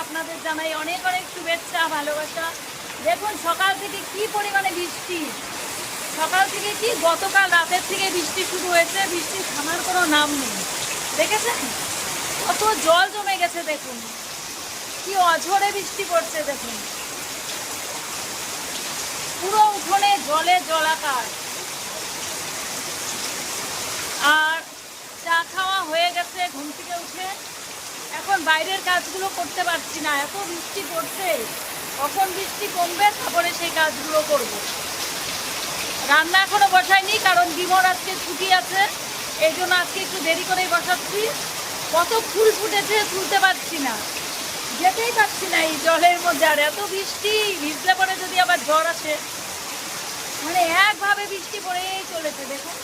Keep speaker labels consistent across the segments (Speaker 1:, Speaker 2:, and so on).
Speaker 1: আপনাদের জানাই অনেক অনেক শুভেচ্ছা ভালোবাসা। দেখুন সকাল থেকে কি পরিমাণে বৃষ্টি, সকাল থেকে কি গতকাল রাতের থেকে বৃষ্টি শুরু হয়েছে, বৃষ্টি থামার কোনো নাম নেই। দেখেছেন কত জল জমে গেছে, দেখুন কি অঝরে বৃষ্টি পড়ছে, দেখুন পুরো উঠোনে জলে জলাকার। আর চা খাওয়া হয়ে গেছে ঘুম থেকে উঠে, এখন বাইরের কাজগুলো করতে পারছি না, এত বৃষ্টি পড়ছে। কখন বৃষ্টি কমবে তারপরে সেই কাজগুলো করব। রান্না এখনো বসাইনি, কারণ ডিমোর আজকে ছুটি আছে, এই জন্য আজকে একটু দেরি করেই বসাচ্ছি। কত ফুল ফুটেছে, তুলতে পারছি না, যেতেই পারছি না এই জলের মধ্যে। আর এত বৃষ্টি, ভিজলে পরে যদি আবার জ্বর আসে, মানে একভাবে বৃষ্টি পড়েই চলেছে। দেখুন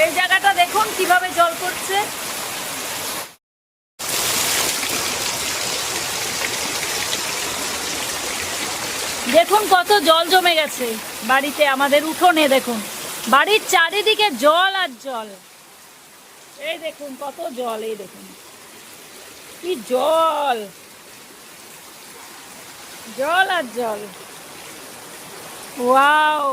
Speaker 1: এই জায়গাটা দেখুন কিভাবে জল পড়ছে। দেখুন কত জল জমে গেছে বাড়িতে, আমাদের উঠোনে দেখুন, বাড়ির চারিদিকে জল আর জল। এই দেখুন কত জল, এই দেখুন কি জল, জল আর জল। ওয়াও,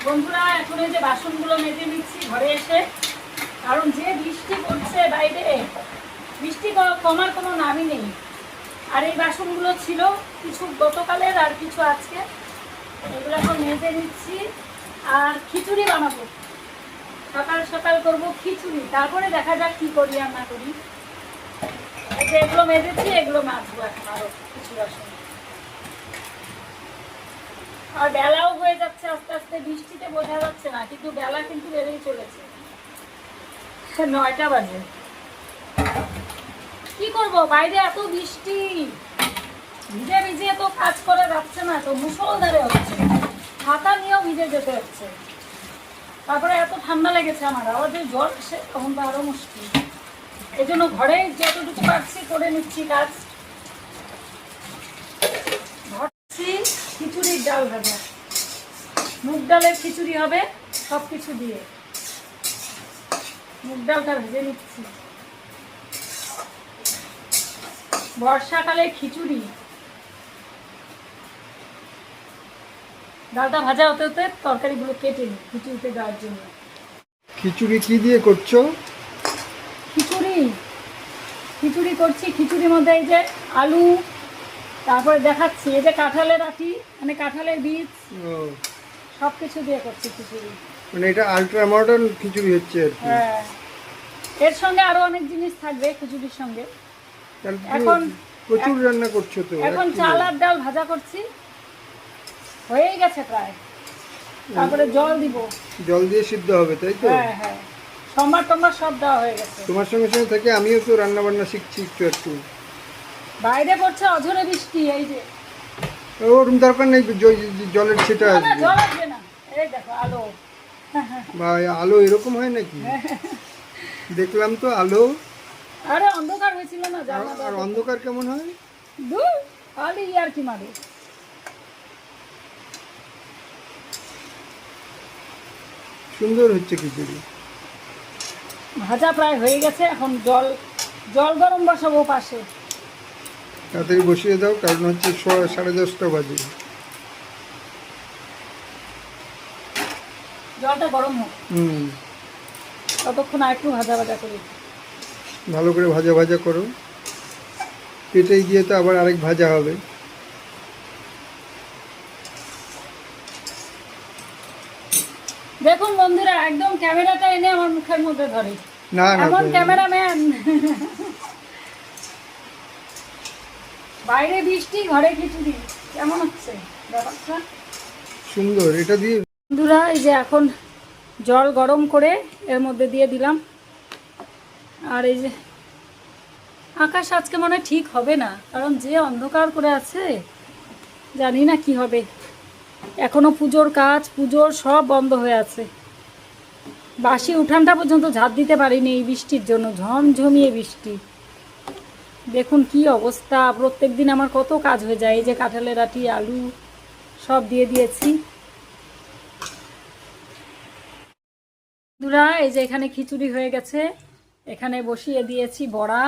Speaker 1: বন্ধুরা এখন এই যে বাসনগুলো মেজে নিচ্ছি ঘরে এসে, কারণ যে বৃষ্টি পড়ছে বাইরে, বৃষ্টি কমার কোনো নামই নেই। আর এই বাসনগুলো ছিল কিছু গতকালের আর কিছু আজকে, এগুলো এখন মেজে নিচ্ছি। আর খিচুড়ি বানাবো, সকাল সকাল করবো খিচুড়ি, তারপরে দেখা যাক কি করি আর না করি। এই যে এগুলো মেজেছি, এগুলো মাজবো এখন আরো কিছু বাসন। আর বেলাও হয়ে যাচ্ছে আস্তে আস্তে, বৃষ্টিতে বোঝা যাচ্ছে না, কিন্তু বেলা কিন্তু বেড়েই চলেছে, 9টা বাজে। কি করব, বাইরে এত বৃষ্টি, ভিজে ভিজে তো কাজ করা যাচ্ছে না, তো মুষলধারে হচ্ছে, ছাতা নিয়েও ভিজে যেতে হচ্ছে। তারপরে এত ঠান্ডা লেগেছে আমার, আবার যদি জ্বর আসে তখন তো আরো মুশকিল। এই জন্য ঘরে যতটুকু পারছি করে নিচ্ছি কাজ। খিচুড়ির ডাল ভাজা, মুগ ডালের খিচুড়ি হবে সব কিছু দিয়ে। মুগ ডালটা ভেজে নিচ্ছি, বর্ষাকালে খিচুড়ি। ডালটা ভাজা হতে হতে তরকারিগুলো কেটে নিই খিচুড়িতে দেওয়ার জন্য।
Speaker 2: খিচুড়ি কি দিয়ে করছো?
Speaker 1: খিচুড়ি করছি। খিচুড়ির মধ্যে এই যে আলু, তারপরে দেখাচ্ছি এই যে কাঁঠালের আটি, মানে কাঁঠালের বীজ, সব কিছু দিয়ে করছি খিচুড়ি।
Speaker 2: মানে এটা আলট্রা মডার্ন খিচুড়ি হচ্ছে আর কি।
Speaker 1: হ্যাঁ, এর সঙ্গে আরো অনেক জিনিস থাকবে খিচুড়ির সঙ্গে। এখন
Speaker 2: প্রচুর রান্না করছো তো।
Speaker 1: এখন চাল আর ডাল ভাজা করছি, হয়েই গেছে প্রায়। তারপরে জল দিব,
Speaker 2: জল দিয়ে সিদ্ধ হবে তাই তো?
Speaker 1: হ্যাঁ হ্যাঁ, সম্বার সব দেওয়া হয়ে গেছে।
Speaker 2: তোমার সঙ্গে সঙ্গে থেকে আমিও তো রান্না বান্না শিখছি একটু একটু।
Speaker 1: বাইরে পড়ছে অঝরে বৃষ্টি, এই যে
Speaker 2: ওরকম দরকার নেই জলের, সেটা
Speaker 1: জল আসবে না। এই দেখো আলো,
Speaker 2: বা আলো এরকম হয় নাকি? দেখলাম তো আলো।
Speaker 1: আরে অন্ধকার হয়েছিল না,
Speaker 2: আর অন্ধকার কেমন হয়?
Speaker 1: দূর খালি আর কি মারে।
Speaker 2: সুন্দর হচ্ছে খিচুড়ি।
Speaker 1: ভাজা প্রায় হয়ে গেছে, এখন জল গরম বসাবো পাশে।
Speaker 2: তাড়াতাড়ি বসিয়ে দাও, কারণ হচ্ছে 10:30 বাজে।
Speaker 1: জলটা গরম হোক, ততক্ষণ আর একটু ভাজা করি।
Speaker 2: ভালো করে ভাজা ভাজা করো, পেটে গিয়ে তো আবার আরেক ভাজা হবে।
Speaker 1: দেখুন বন্ধুরা, একদম ক্যামেরাটা এনে আমার মুখের মধ্যে ধরে,
Speaker 2: না না,
Speaker 1: এমন ক্যামেরাম্যান। বাইরে বৃষ্টি, ঘরে খিচুড়ি, কেমন হচ্ছে ব্যাপারটা?
Speaker 2: সুন্দর। এটা দিয়ে
Speaker 1: বন্ধুরা এই যে এখন জল গরম করে এর মধ্যে দিয়ে দিলাম। আর এই যে আকাশ আজকে মনে হয় ঠিক হবে না, কারণ যে অন্ধকার করে আছে জানি না কি হবে। এখনো পুজোর কাজ, পুজোর সব বন্ধ হয়ে আছে। বাসি উঠানটা পর্যন্ত ঝাঁট দিতে পারিনি এই বৃষ্টির জন্য, ঝমঝমিয়ে বৃষ্টি। দেখুন কি অবস্থা, প্রত্যেক দিন আমার কত কাজ হয়ে যায়। এই যে কাঁঠালের আটি, আলু সব দিয়ে দিয়েছি। বন্ধুরা এই যে এখানে খিচুড়ি হয়ে গেছে, এখানে বসিয়ে দিয়েছি বড়া,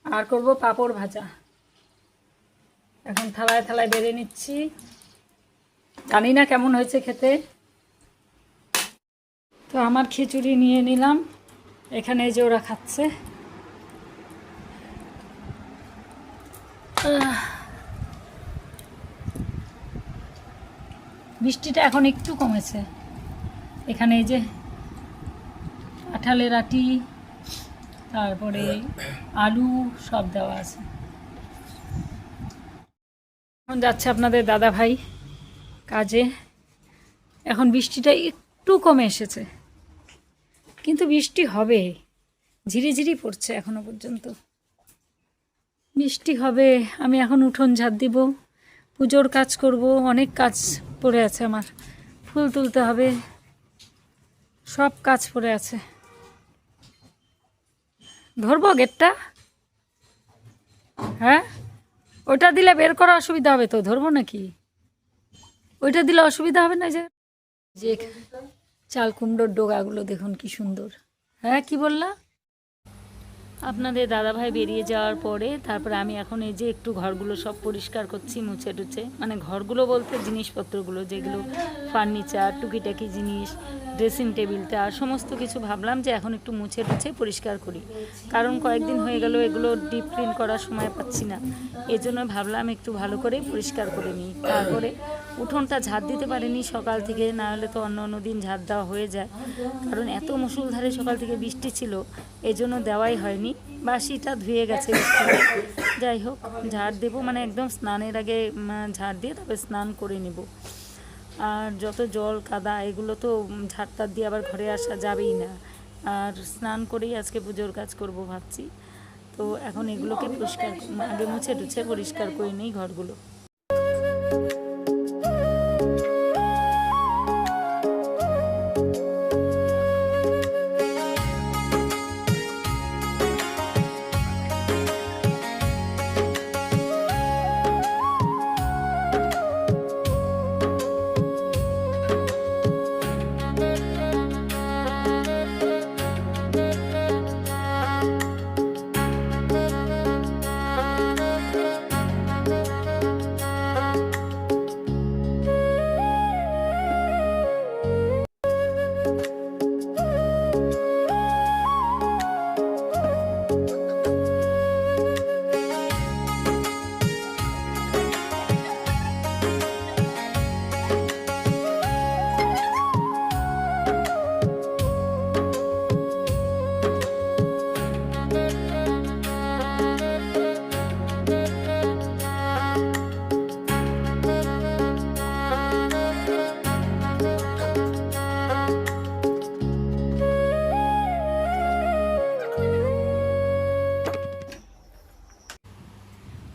Speaker 1: আর করব পাঁপড় ভাজা। এখন থালায় থালায় বেড়ে নিচ্ছি, জানি না কেমন হয়েছে খেতে। তো আমার খিচুড়ি নিয়ে নিলাম, এখানে যে ওরা খাচ্ছে। বৃষ্টিটা এখন একটু কমেছে। এখানে এই যে কাঁঠালের আটি, তারপরে আলু সব দেওয়া আছে। এখন যাচ্ছে আপনাদের দাদা ভাই কাজে। এখন বৃষ্টিটা একটু কমে এসেছে, কিন্তু বৃষ্টি হবে, ঝিরিঝিরি পড়ছে এখনো পর্যন্ত। বৃষ্টি হবে। আমি এখন উঠোন ঝাড় দিব, পুজোর কাজ করব, অনেক কাজ পড়ে আছে আমার। ফুল তুলতে হবে, সব কাজ পড়ে আছে। ধরবো গেটটা? হ্যাঁ, ওটা দিলে বের করা অসুবিধা হবে তো, ধরবো নাকি? ওইটা দিলে অসুবিধা হবে না? যে চাল কুমড়োর ডোগাগুলো দেখুন কি সুন্দর। হ্যাঁ, কি বললা? আপনাদের দাদাভাই বেরিয়ে যাওয়ার পরে তারপরে আমি এখন এই যে একটু ঘরগুলো সব পরিষ্কার করছি, মুছে টুছে। মানে ঘরগুলো বলতে জিনিসপত্রগুলো, যেগুলো ফার্নিচার, টুকিটাকি জিনিস, ড্রেসিং টেবিলটা, সমস্ত কিছু ভাবলাম যে এখন একটু মুছে টুছে পরিষ্কার করি। কারণ কয়েকদিন হয়ে গেল এগুলো ডিপ ক্লিন করার সময় পাচ্ছি না, এই জন্য ভাবলাম একটু ভালো করে পরিষ্কার করে নিই। তারপরে উঠোনটা ঝাড় দিতে পারিনি সকাল থেকে, না হলে তো অন্য অন্য দিন ঝাড় দেওয়া হয়ে যায়। কারণ এত মুষলধারে সকাল থেকে বৃষ্টি ছিল, এই জন্য দেওয়াই হয়নি। বাসিটা ধুয়ে গেছে বৃষ্টিতে। যাই হোক, ঝাড় দেবো, মানে একদম স্নানের আগে ঝাড় দিয়ে তবে স্নান করে নেব। আর যত জল কাদা এগুলো তো ঝাড়টার দিয়ে আবার ঘরে আসা যাবেই না। আর স্নান করেই আজকে পুজোর কাজ করব ভাবছি। তো এখন এগুলোকে পরিষ্কার আগে মুছে টুছে পরিষ্কার করে নিই ঘরগুলো।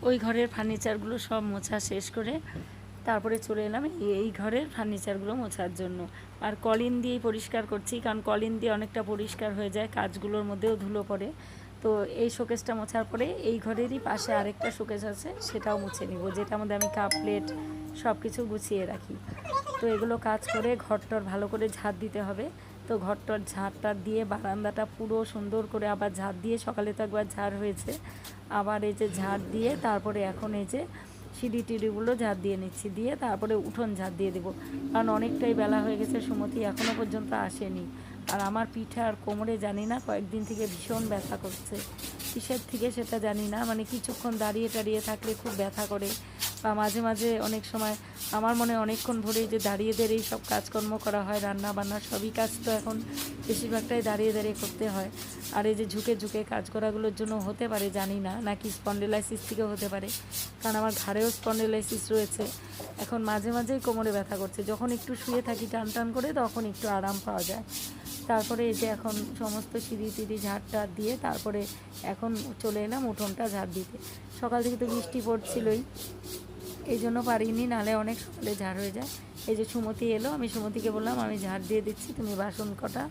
Speaker 1: ওই ঘরের ফার্নিচারগুলো সব মোছা শেষ করে তারপরে চলে এলাম এই ঘরের ফার্নিচারগুলো মোছার জন্য। আর কলিন দিয়েই পরিষ্কার করছি, কারণ কলিন দিয়ে অনেকটা পরিষ্কার হয়ে যায়, কাজগুলোর মধ্যেও ধুলো পড়ে। তো এই শোকেসটা মোছার পরে এই ঘরেরই পাশে আরেকটা শোকেস আছে, সেটাও মুছে নিব, যেটার মধ্যে আমি কাপ প্লেট সব কিছু গুছিয়ে রাখি। তো এগুলো কাজ করে ঘরটার ভালো করে ঝাড় দিতে হবে। তো ঘরটার ঝাড়টা দিয়ে বারান্দাটা পুরো সুন্দর করে আবার ঝাড় দিয়ে, সকালে তো একবার ঝাড় হয়েছে, আবার এই যে ঝাড় দিয়ে তারপরে এখন এই যে সিঁড়ি টিড়িগুলো ঝাড় দিয়ে নিচ্ছি, দিয়ে তারপরে উঠোন ঝাড় দিয়ে দেবো। কারণ অনেকটাই বেলা হয়ে গেছে, সুমতি এখনও পর্যন্ত আসেনি। আর আমার পিঠে আর কোমরে জানি না কয়েকদিন থেকে ভীষণ ব্যথা করছে, কিসের থেকে সেটা জানি না, মানে কিছুক্ষণ দাঁড়িয়ে টাড়িয়ে থাকলে খুব ব্যথা করে, বা মাঝে মাঝে অনেক সময় আমার মনে অনেকক্ষণ ধরেই যে দাঁড়িয়ে দাঁড়িয়ে সব কাজকর্ম করা হয়, রান্না বান্না সবই কাজ তো এখন বেশিরভাগটাই দাঁড়িয়ে দাঁড়িয়ে করতে হয়। আর এই যে ঝুঁকে ঝুঁকে কাজ করাগুলোর জন্য হতে পারে, জানি না, নাকি স্পন্ডিলাইসিস থেকেও হতে পারে, কারণ আমার ঘাড়েও স্পন্ডিলাইসিস রয়েছে। এখন মাঝে মাঝেই কোমরে ব্যথা করছে, যখন একটু শুয়ে থাকি টান টান করে তখন একটু আরাম পাওয়া যায়। তারপরে এই যে এখন সমস্ত সিঁড়ি টিড়ি ঝাড় টাড় দিয়ে তারপরে এখন চলে এলাম উঠোনটা ঝাড় দিতে। সকাল থেকে তো বৃষ্টি পড়ছিলই, এই জন্য পারিনি, নাহলে অনেক সকালে ঝাড় হয়ে যায়। এই যে সুমতি এলো, আমি সুমতিকে বললাম আমি ঝাড় দিয়ে দিচ্ছি, তুমি বাসন কটা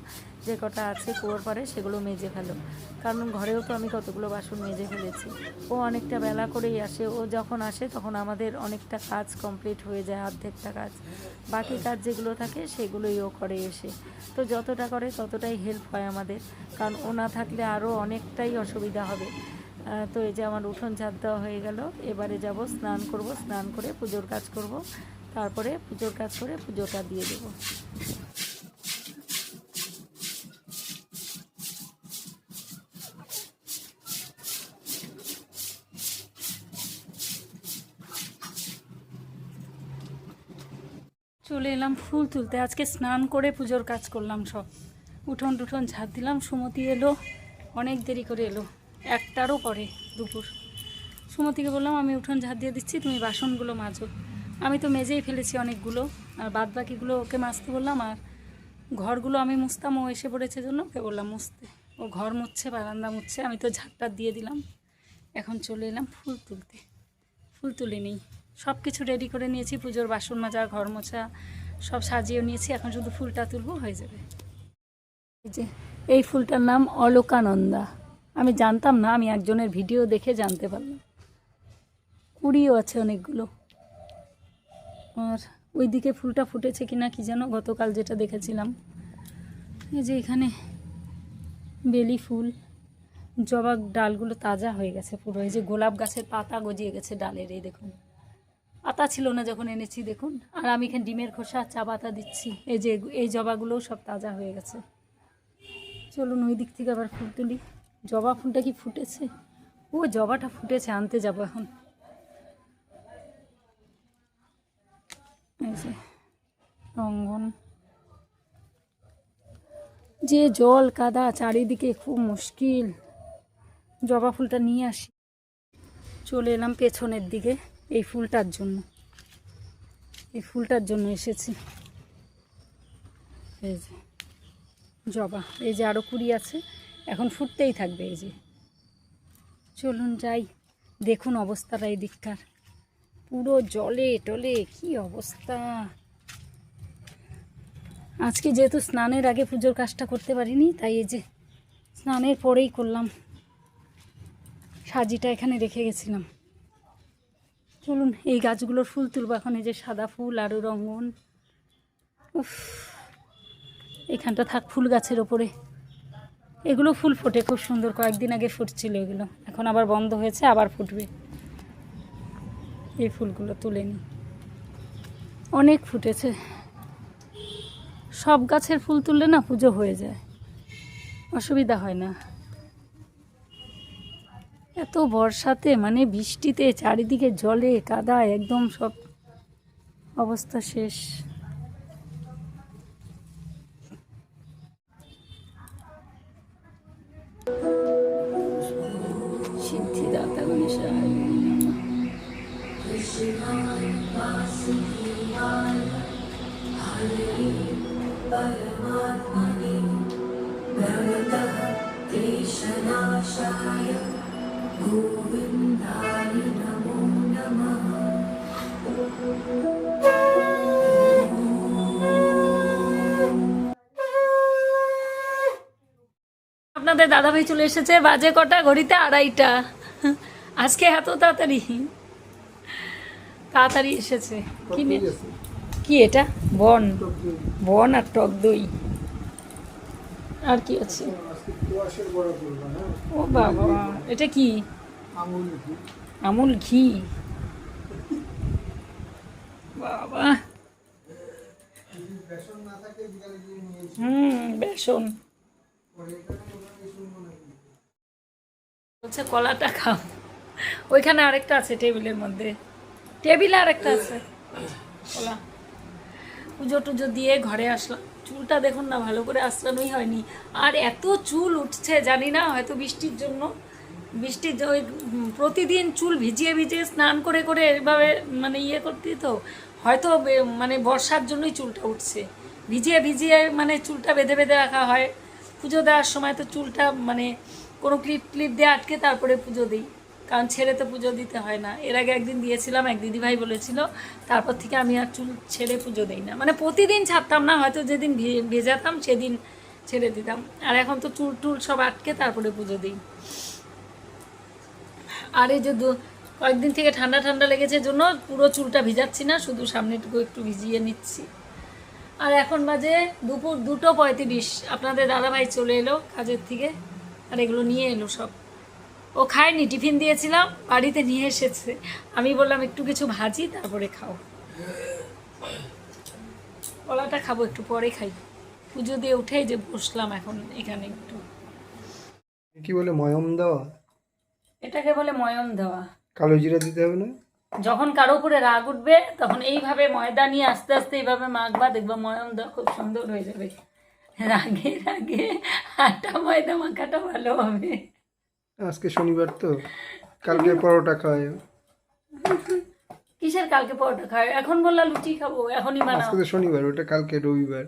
Speaker 1: যে কটা আছে কুয়োর পারে সেগুলো মেজে ফেলো, কারণ ঘরেও তো আমি কতগুলো বাসন মেজে ফেলেছি। ও অনেকটা বেলা করেই আসে, ও যখন আসে তখন আমাদের অনেকটা কাজ কমপ্লিট হয়ে যায়, অর্ধেকটা কাজ। বাকি কাজ যেগুলো থাকে সেগুলোই ও করে এসে, তো যতটা করে ততটাই হেল্প হয় আমাদের, কারণ ও না থাকলে আরও অনেকটাই অসুবিধা হবে। তো এই যে আমার উঠোন ঝাড় দেওয়া হয়ে গেল, এবারে যাব স্নান করব, স্নান করে পুজোর কাজ করব, তারপরে পুজোর কাজ করে পুজোটা দিয়ে দেব। চলে এলাম ফুল তুলতে, আজকে স্নান করে পুজোর কাজ করলাম সব, উঠোন টুঠোন ঝাড় দিলাম। সুমতি এলো, অনেক দেরি করে এলো, 1টারও পরে দুপুর। সুমতিকে বললাম আমি উঠোন ঝাড় দিয়ে দিচ্ছি, তুমি বাসনগুলো মাজো। আমি তো মেজেই ফেলেছি অনেকগুলো, আর বাদ বাকিগুলো ওকে মাজতে বললাম, আর ঘরগুলো আমি মুছতাম, ও এসে পড়েছে জন্য ওকে বললাম মুছতে। ও ঘর মুছছে, বারান্দা মুছছে, আমি তো ঝাড়টা দিয়ে দিলাম। এখন চলে এলাম ফুল তুলতে। ফুল তুলে নিই, সব কিছু রেডি করে নিয়েছি, পুজোর বাসন মাজা, ঘর মোছা সব সাজিয়ে নিয়েছি, এখন শুধু ফুলটা তুলবো, হয়ে যাবে। এই যে এই ফুলটার নাম অলোকানন্দা, আমি জানতাম না, আমি একজনের ভিডিও দেখে জানতে পারলাম। কুড়িও আছে অনেকগুলো। আর ওইদিকে ফুলটা ফুটেছে কিনা কি যেন, গতকাল যেটা দেখেছিলাম। এই যে এখানে বেলি ফুল, জবা ডালগুলো তাজা হয়ে গেছে পুরো। এই যে গোলাপ গাছের পাতা গজিয়ে গেছে ডালের, এই দেখুন, পাতা ছিল না যখন এনেছি, দেখুন। আর আমি এখানে ডিমের খোসা চা পাতা দিচ্ছি, এই যে এই জবাগুলোও সব তাজা হয়ে গেছে। চলুন ওই দিক থেকে আবার ফুল তুলি। জবা ফুলটা কি ফুটেছে? ও জবাটা ফুটেছে, আনতে যাব এখন। এই যে রঙ্গন, যে জল কাদা চারিদিকে, খুব মুশকিল। জবা ফুলটা নিয়ে আসি। চলে এলাম পেছনের দিকে এই ফুলটার জন্য, এই ফুলটার জন্য এসেছি। এই যে জবা, এই যে আরও কুড়ি আছে, এখন ফুটতেই থাকবে। এই যে চলুন যাই, দেখুন অবস্থাটা এই দিকটার, পুরো জলে টলে কি অবস্থা। আজকে যেহেতু স্নানের আগে পুজোর কাজটা করতে পারিনি, তাই এই যে স্নানের পরেই করলাম। সাজিটা এখানে রেখে গেছিলাম। চলুন এই গাছগুলোর ফুল তুলব এখন। এই যে সাদা ফুল, আরও রঙন, উফ, এখানটা থাক ফুল গাছের ওপরে। এগুলো ফুল ফোটে খুব সুন্দর, কয়েকদিন আগে ফুটছিল এগুলো, এখন আবার বন্ধ হয়েছে, আবার ফুটবে। এই ফুলগুলো তুলে নিই, অনেক ফুটেছে। সব গাছের ফুল তুললে না পুজো হয়ে যায়, অসুবিধা হয় না। এত বর্ষাতে, মানে বৃষ্টিতে চারিদিকে জলে কাদা, একদম সব অবস্থা শেষ। সিদ্ধিদাতা গণেশায় নমঃ। আপনাদের দাদাভাই চলে এসেছে, বাজে কটা ঘড়িতে 2:30। আজকে এত তাড়াতাড়ি তাড়াতাড়ি এসেছে। কি কি এটা? বন, বন আর টক দই, আর কি আছে? ও বাবা, এটা কি? আমুল ঘি, বাবা। বেসন বলছে কলাটা খাও, ওইখানে আরেকটা আছে টেবিলের মধ্যে, টেবিল আর একটা আছে ওলা। পুজো টুজো দিয়ে ঘরে আসলাম। চুলটা দেখুন না, ভালো করে আঁচড়ানোই হয়নি। আর এত চুল উঠছে জানি না, হয়তো বৃষ্টির জন্য। ওই প্রতিদিন চুল ভিজিয়ে ভিজিয়ে স্নান করে করে এভাবে মানে ইয়ে করতে, তো হয়তো মানে বর্ষার জন্যই চুলটা উঠছে। ভিজিয়ে ভিজিয়ে মানে চুলটা বেঁধে বেঁধে রাখা হয়। পুজো দেওয়ার সময় তো চুলটা মানে কোনো ক্লিপ দিয়ে আটকে তারপরে পুজো দিই, কারণ ছেড়ে তো পুজো দিতে হয় না। এর আগে একদিন দিয়েছিলাম, এক দিদিভাই বলেছিল, তারপর থেকে আমি আর চুল ছেড়ে পুজো দিই না। মানে প্রতিদিন ছাড়তাম না, হয়তো যেদিন ভেজাতাম সেদিন ছেড়ে দিতাম। আর এখন তো চুল টুল সব আটকে তারপরে পুজো দিই। আর এই যে কয়েকদিন থেকে ঠান্ডা ঠান্ডা লেগেছে জন্য পুরো চুলটা ভিজাচ্ছি না, শুধু সামনেটুকু একটু ভিজিয়ে নিচ্ছি। আর এখন বাজে দুপুর 2:35। আপনাদের দাদাভাই চলে এলো কাজের থেকে, আর এগুলো নিয়ে এলো সব। ও খায়নি, টিফিন দিয়েছিলাম, বাড়িতে নিয়ে এসেছে। আমি বললাম একটু কিছু ভাজি তারপরে খাও। কলাটা খাবো একটু পরে, খাই। পুজো দিয়ে উঠেই যে বসলাম এখন এখানে একটু।
Speaker 2: কি বলে ময়ম দেওয়া?
Speaker 1: এটাকে বলে ময়ম দেওয়া।
Speaker 2: কালো জিরা দিতে হবে না?
Speaker 1: যখন কারো উপরে রাগ উঠবে তখন এইভাবে ময়দা নিয়ে আস্তে আস্তে এইভাবে মাখবা, দেখবা ময়ম দেওয়া খুব সুন্দর হয়ে যাবে। রাগে রাগে আটা ময়দা মাখাটা ভালো হবে।
Speaker 2: আজকে শনিবার তো, কালকে পরোটা খাওয়ায়।
Speaker 1: কিসের কালকে পরোটা খায়? এখন বললা লুচি খাবো, এখনই বানাও।
Speaker 2: আজকে তো শনিবার, ওটা কালকে রবিবার।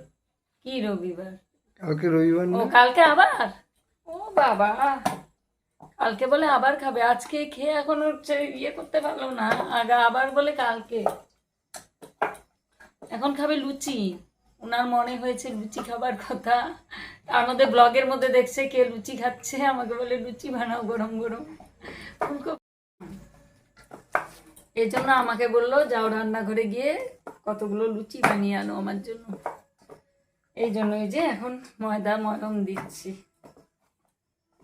Speaker 1: কি রবিবার?
Speaker 2: কালকে রবিবার
Speaker 1: ও
Speaker 2: না?
Speaker 1: কালকে আবার? ও বাবা, কালকে বলে আবার খাবে। আজকে খেয়ে এখন হচ্ছে ইয়ে করতে পারলো না, আবার বলে কালকে। এখন খাবে লুচি। ওনার মনে হয়েছে লুচি খাবার কথা, তার মধ্যে ব্লগের মধ্যে দেখছে কে লুচি খাচ্ছে, আমাকে বলে লুচি বানাও গরম গরম। এই জন্য আমাকে বললো যাও রান্নাঘরে গিয়ে কতগুলো লুচি বানিয়ে আনো আমার জন্য। এই জন্য এই যে এখন ময়ম দিচ্ছি।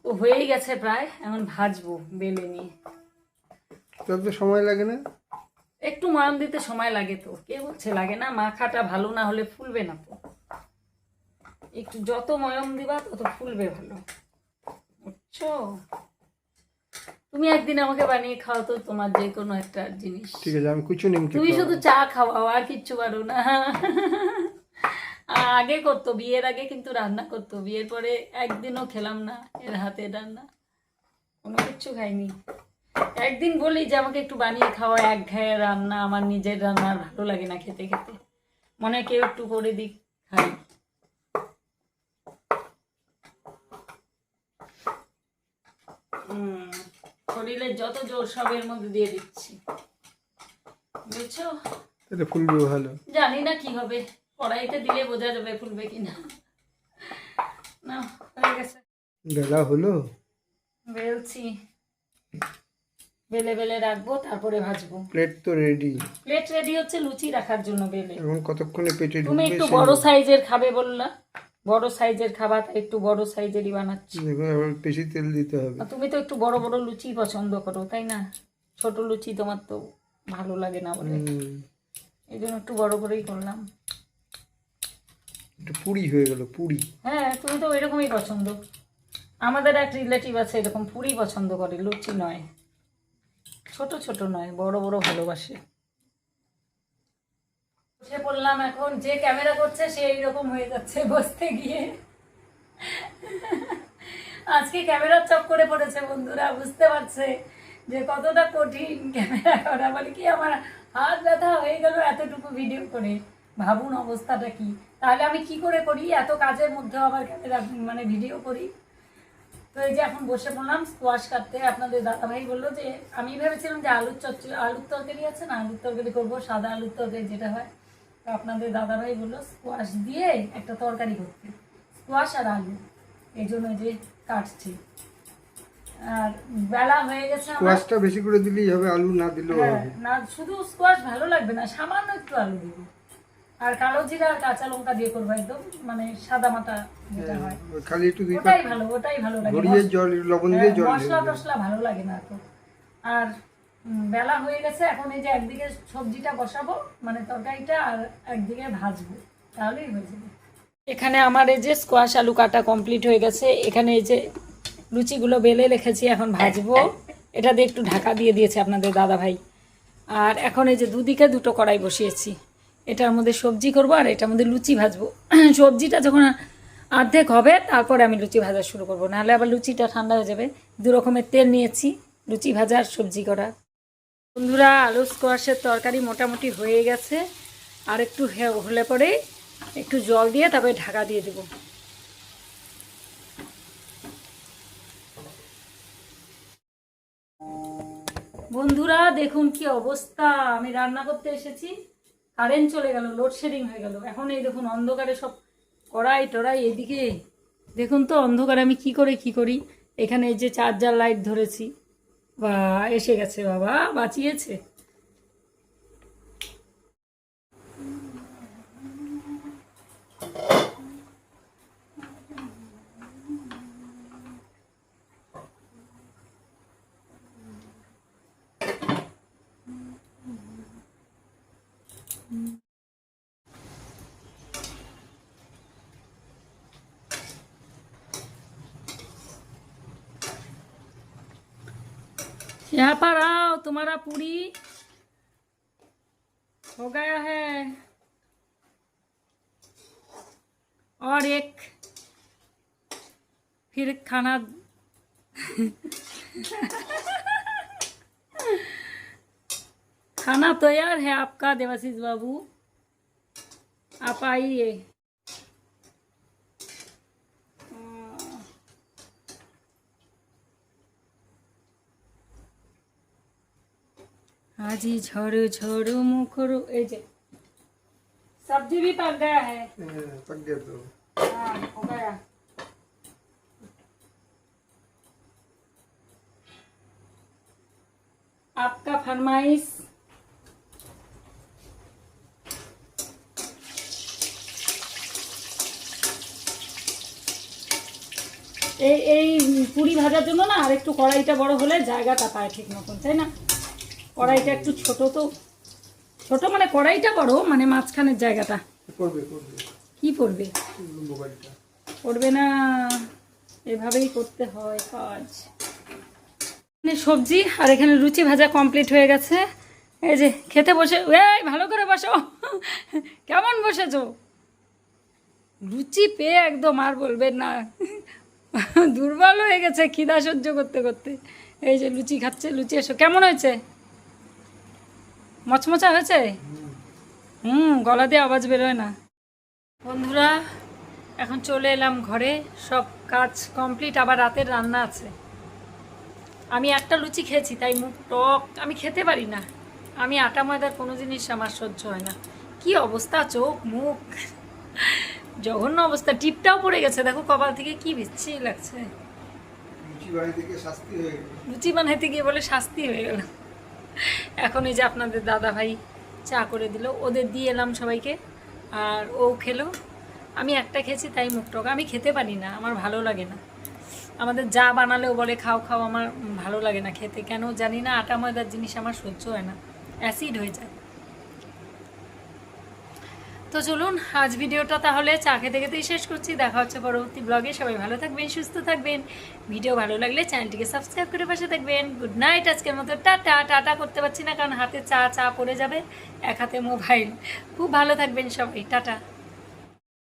Speaker 1: তো হয়েই গেছে প্রায়, এখন ভাজবো বেলে নিয়ে।
Speaker 2: তত সময় লাগে না?
Speaker 1: একটু ময়ম দিতে সময় লাগে তো, কে বলছে লাগে না? মাখাটা ভালো না হলে ফুলবে না তো। একটু যত ময়ম দিবা তত ফুলবে ভালো, বুঝছো? তুমি একদিন আমাকে বানিয়ে খাও তো তোমার যে কোনো একটা জিনিস।
Speaker 2: ঠিক আছে, আমি কিছু নিমকি।
Speaker 1: তুমি শুধু চা খাওয়াও, আর কিচ্ছু পারো না। আগে করতো, বিয়ের আগে কিন্তু রান্না করতো। বিয়ের পরে একদিনও খেলাম না এর হাতে রান্না, কোনো কিচ্ছু খাইনি। একদিন বলি যে আমাকে একটু বানিয়ে খাওয়া, একঘেয়ে রান্না, আমার নিজের রান্না আর ভালো লাগে না খেতে খেতে, মনে হয় কেউ একটু করে দিক খাই। শরীরের যত জোর সব এর মধ্যে দিয়ে দিচ্ছি, বুঝছো?
Speaker 2: এটা ফুলবে ভালো।
Speaker 1: জানি না কি হবে, কড়াইতে দিলে বোঝা যাবে ফুলবে কিনা। না হয়ে গেছে,
Speaker 2: বেলা হলো,
Speaker 1: বেলছি, বেলে বেলে রাখবো তারপরে ভাজবো।
Speaker 2: প্লেট তো রেডি।
Speaker 1: প্লেট রেডি হচ্ছে লুচি রাখার জন্য বেলে।
Speaker 2: এখন কতক্ষণে পেটে
Speaker 1: তুমি
Speaker 2: ঢুকবে?
Speaker 1: একটু বড় সাইজের খাবে বললা, বড় সাইজের খাবার, তাই একটু বড় সাইজেরই বানাচ্ছি।
Speaker 2: দেখো আবার বেশি তেল দিতে হবে।
Speaker 1: আর তুমি তো একটু বড় বড় লুচি পছন্দ করো তাই না? ছোট লুচি তোমার তো ভালো লাগে না বলে, এই জন্য একটু বড় করেই করলাম।
Speaker 2: একটু পুরি হয়ে গেল, পুরি।
Speaker 1: হ্যাঁ, তুমি তো এরকমই পছন্দ। আমাদের এক রিলেটিভ আছে এরকম পুরি পছন্দ করে, লুচি নয়, ছোট ছোট নয়, বড় বড় ভালোবাসে। বসে পড়লাম এখন, যে ক্যামেরা করছে সে এইরকম হয়ে যাচ্ছে বসতে গিয়ে। আজকে ক্যামেরার চক্করে পড়েছে বন্ধুরা, বুঝতে পারছে যে কতটা কঠিন ক্যামেরা করা। বলে কি আমার হাত ব্যথা হয়ে গেল এতটুকু ভিডিও করে, ভাবুন অবস্থাটা কি। তাহলে আমি কি করে করি, এত কাজের মধ্যেও আবার ক্যামেরা মানে ভিডিও করি। তো এই যে এখন বসে পড়লাম স্কোয়াশ কাটতে। আপনাদের দাদাভাই বললো যে, আমি ভেবেছিলাম যে আলুর তরকারি আছে না, আলুর তরকারি করবো, সাদা আলুর তরকারি যেটা হয়। তো আপনাদের দাদাভাই বললো স্কোয়াশ দিয়ে একটা তরকারি করতে, স্কোয়াশ আর আলু। এই জন্য যে কাটছি। আর বেলা হয়ে গেছে আমার।
Speaker 2: স্কোয়াশটা বেশি করে দিলেই হবে, আলু না দিলেও
Speaker 1: হ্যাঁ,
Speaker 2: হবে।
Speaker 1: না শুধু স্কোয়াশ ভালো লাগবে না, সামান্য একটু আলু দিব। আর কালো জিরা আর কাঁচা লঙ্কা দিয়ে করবো, একদম মানে সাদা মাটা যেটা হয়,
Speaker 2: খালি একটু দুই
Speaker 1: ওটাই ভালো, ওটাই ভালো লাগে।
Speaker 2: গড়িয়ে জল, লবণ দিয়ে জল
Speaker 1: মশলা
Speaker 2: দিয়ে
Speaker 1: টসলা ভালো লাগে না তো। আর বেলা হয়ে গেছে, এখন এই যে একদিকে সবজিটা বসাবো মানে তরকারিটা, আর একদিকে ভাজবো, তাহলেই হয়ে যাবে। এখানে আমার এই যে স্কোয়াশ আলু কাটা কমপ্লিট হয়ে গেছে। এখানে এই যে লুচিগুলো বেলে রেখেছি, এখন ভাজবো। এটা দিয়ে একটু ঢাকা দিয়ে দিয়েছে আপনাদের দাদাভাই, আর এখন এই যে দুদিকে দুটো কড়াই বসিয়েছি, এটার মধ্যে সবজি করব আর এটার মধ্যে লুচি ভাজবো। সবজিটা যখন অর্ধেক হবে তারপরে আমি লুচি ভাজা শুরু করবো, নাহলে আবার লুচিটা ঠান্ডা হয়ে যাবে। দু রকমের তেল নিয়েছি, লুচি ভাজা আর সবজি করা। বন্ধুরা, আলু স্কোয়াশের তরকারি মোটামুটি হয়ে গেছে, আর একটু হলে পরে একটু জল দিয়ে তারপরে ঢাকা দিয়ে দেব। বন্ধুরা দেখুন কি অবস্থা, আমি রান্না করতে এসেছি, কারেন্ট চলে গেল, লোডশেডিং হয়ে গেল। এখন এই দেখুন অন্ধকারে সব কড়াই টড়াই এদিকে, দেখুন তো অন্ধকারে আমি কি করি। এখানে এই যে চার্জার লাইট ধরেছি, বা এসে গেছে, বাবা বাঁচিয়েছে। यहाँ पर आओ, तुम्हारा पूरी हो गया है, और एक फिर खाना। खाना तैयार है आपका देवाशीष बाबू, आप आइए। আজি ঝড় ঝড় মুখর, এই যে सब्जी भी पक गया है।
Speaker 2: पक गया तो
Speaker 1: हाँ, हो गया। आपका फरमाइश। এই পুরি ভাজার জন্য না আর একটু কড়াইটা বড় হলে জায়গাটা পায় ঠিক মতন, তাই না? কড়াইটা একটু ছোট, তো ছোট মানে কড়াইটা বড়, মানে মাঝখানের জায়গাটা কি পড়বে, পড়বে না, এভাবেই করতে হয় কাজ। সবজি আর এখানে লুচি ভাজা কমপ্লিট হয়ে গেছে। এই যে খেতে বসে, এই ভালো করে বসো, কেমন বসেছো? লুচি পেয়ে একদম আর বলবেন না, দুর্বল হয়ে গেছে খিদা সহ্য করতে করতে। এই যে লুচি খাচ্ছে, লুচি এসো, কেমন হয়েছে? মচমচা হয়েছে? গলা দিয়ে আওয়াজ বেরোয় না। বন্ধুরা, এখন চলে এলাম ঘরে, সব কাজ কমপ্লিট, আবার রাতের রান্না আছে। আমি একটা লুচি খেয়েছি, তাই মুখ টক, আমি খেতে পারি না। আমি আটা ময়দার কোনো জিনিস আমার সহ্য হয় না। কি অবস্থা, চোখ মুখ জঘন্য অবস্থা, টিপটাও পড়ে গেছে, দেখো কপাল থেকে কি বিচ্ছিরি লাগছে। লুচি বানাইতে গিয়ে বলে শাস্তি হয়ে গেল। এখন এই যে আপনাদের দাদা ভাই চা করে দিল, ওদের দিয়ে এলাম সবাইকে, আর ও খেলো। আমি একটা খেয়েছি, তাই মুখ টক, আমি খেতে পারি না, আমার ভালো লাগে না। আমাদের যা বানালেও বলে খাও খাও, আমার ভালো লাগে না খেতে, কেন জানি না। আটা ময়দার জিনিস আমার সহ্য হয় না, অ্যাসিড হয়ে যায়। তো চলুন আজ ভিডিওটা তাহলে চা খেতে খেতেই শেষ করছি। দেখা হচ্ছে পরবর্তী ব্লগে। সবাই ভালো থাকবেন, সুস্থ থাকবেন। ভিডিও ভালো লাগলে চ্যানেলটিকে সাবস্ক্রাইব করে পাশে থাকবেন। Good night. আজকের মতো টাটা। টাটা করতে পারছি না কারণ হাতে চা পড়ে যাবে, এক হাতে মোবাইল। খুব ভালো থাকবেন সবাই, টাটা।